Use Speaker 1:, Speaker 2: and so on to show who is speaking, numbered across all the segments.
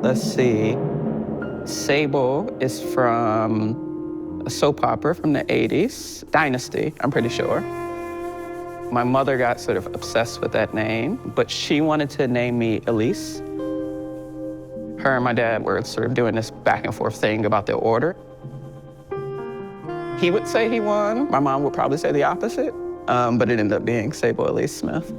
Speaker 1: Let's see. Sable is from a soap opera from the 80s, Dynasty, I'm pretty sure. My mother got sort of obsessed with that name, but she wanted to name me Elyse. Her and my dad were sort of doing this back and forth thing about the order. He would say he won. My mom would probably say the opposite, but it ended up being Sable Elyse Smith.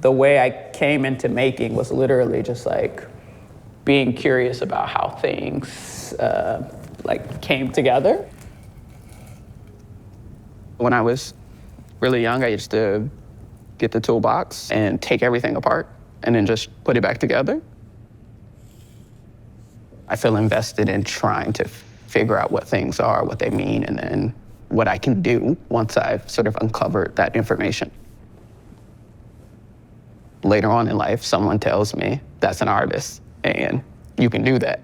Speaker 1: The way I came into making was literally just like being curious about how things like came together. When I was really young, I used to get the toolbox and take everything apart and then just put it back together. I feel invested in trying to figure out what things are, what they mean, and then what I can do once I've sort of uncovered that information. Later on in life, someone tells me that's an artist and you can do that.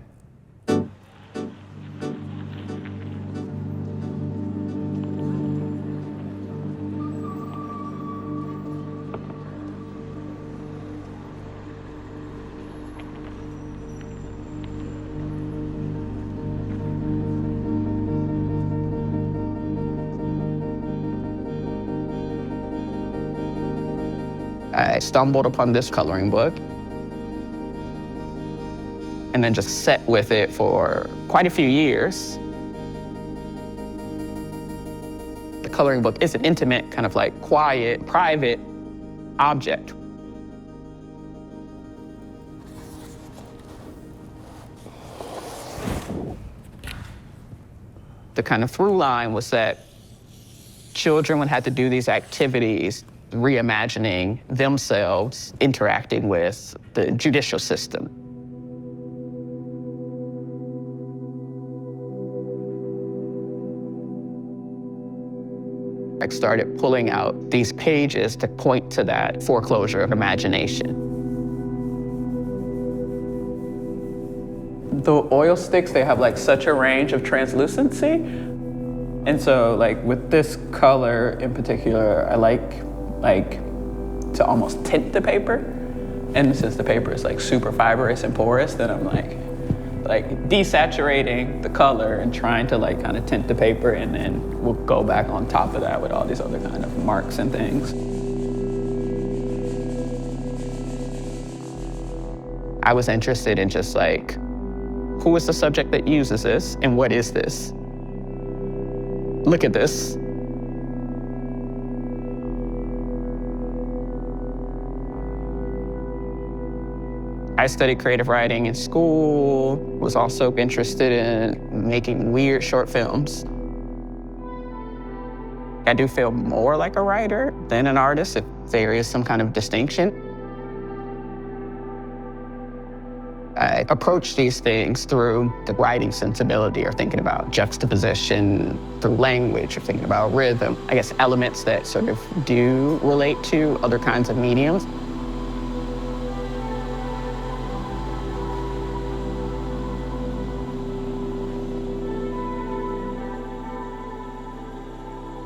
Speaker 1: I stumbled upon this coloring book and then just sat with it for quite a few years. The coloring book is an intimate, kind of like quiet, private object. The kind of through line was that children would have to do these activities reimagining themselves, interacting with the judicial system. I started pulling out these pages to point to that foreclosure of imagination. The oil sticks, they have like such a range of translucency. And so like with this color in particular, I like to almost tint the paper. And since the paper is like super fibrous and porous, then I'm like desaturating the color and trying to like kind of tint the paper, and then we'll go back on top of that with all these other kind of marks and things. I was interested in just like, who is the subject that uses this and what is this? Look at this. I studied creative writing in school, was also interested in making weird short films. I do feel more like a writer than an artist, if there is some kind of distinction. I approach these things through the writing sensibility, or thinking about juxtaposition through language, or thinking about rhythm. I guess elements that sort of do relate to other kinds of mediums.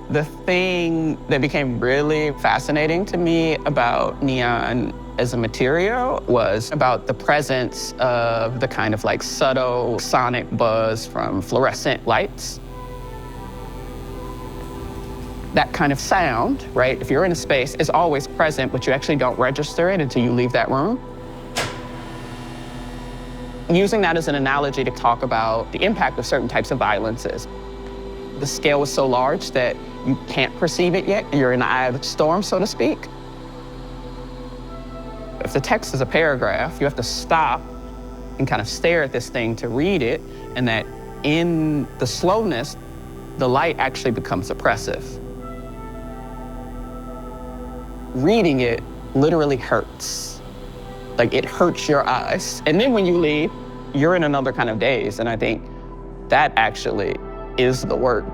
Speaker 1: The thing that became really fascinating to me about neon as a material was about the presence of the kind of like subtle sonic buzz from fluorescent lights. That kind of sound, right, if you're in a space, is always present, but you actually don't register it until you leave that room. Using that as an analogy to talk about the impact of certain types of violences. The scale is so large that you can't perceive it yet. You're in the eye of the storm, so to speak. If the text is a paragraph, you have to stop and kind of stare at this thing to read it, and that in the slowness, the light actually becomes oppressive. Reading it literally hurts. Like, it hurts your eyes. And then when you leave, you're in another kind of daze. And I think that actually is the work.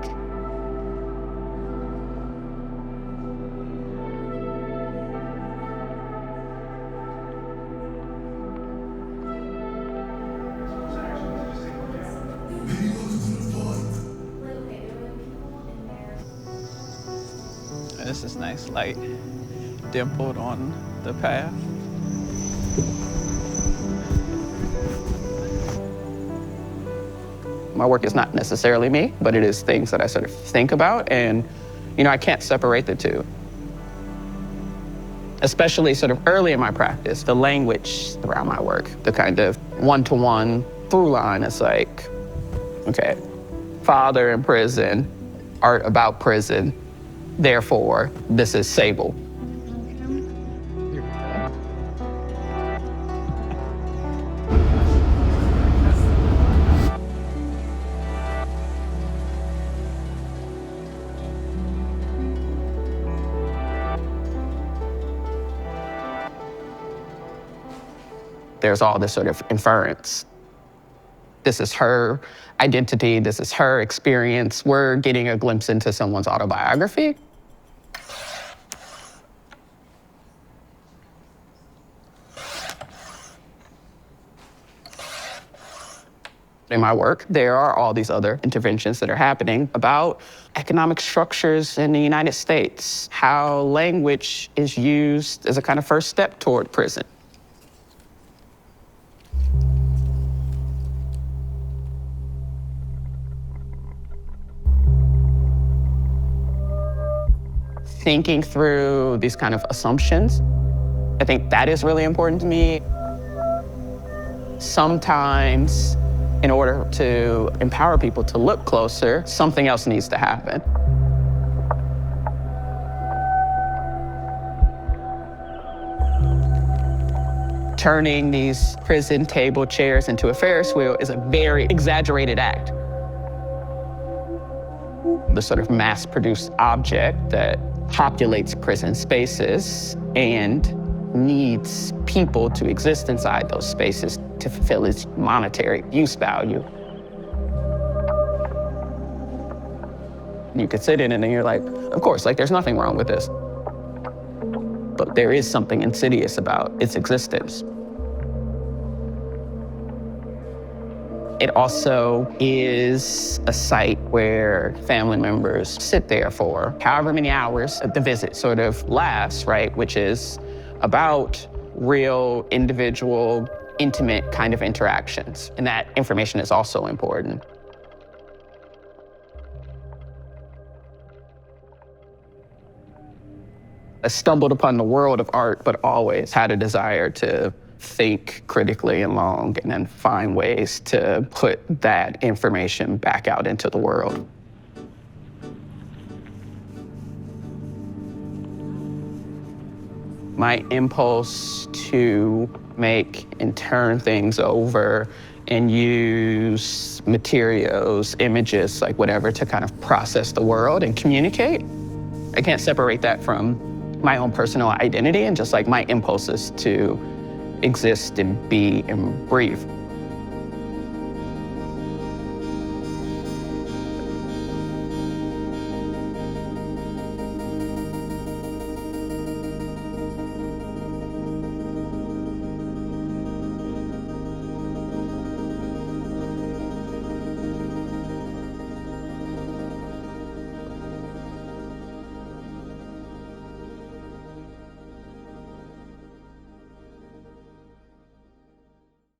Speaker 2: This is nice light dimpled on the path.
Speaker 1: My work is not necessarily me, but it is things that I sort of think about, and, you know, I can't separate the two. Especially sort of early in my practice, the language around my work, the kind of one-to-one through line is like, okay, father in prison, art about prison, therefore, this is Sable. There's all this sort of inference. This is her identity, this is her experience. We're getting a glimpse into someone's autobiography. In my work, there are all these other interventions that are happening about economic structures in the United States, how language is used as a kind of first step toward prison. Thinking through these kind of assumptions, I think that is really important to me. Sometimes, in order to empower people to look closer, something else needs to happen. Turning these prison table chairs into a Ferris wheel is a very exaggerated act. The sort of mass-produced object that populates prison spaces and needs people to exist inside those spaces to fulfill its monetary use value. You could sit in it and you're like, of course, like there's nothing wrong with this. But there is something insidious about its existence. It also is a site where family members sit there for however many hours the visit sort of lasts, right? Which is about real, individual, intimate kind of interactions. And that information is also important. I stumbled upon the world of art, but always had a desire to think critically and long and then find ways to put that information back out into the world. My impulse to make and turn things over and use materials, images, like whatever, to kind of process the world and communicate. I can't separate that from my own personal identity and just like my impulses to exist and be and breathe.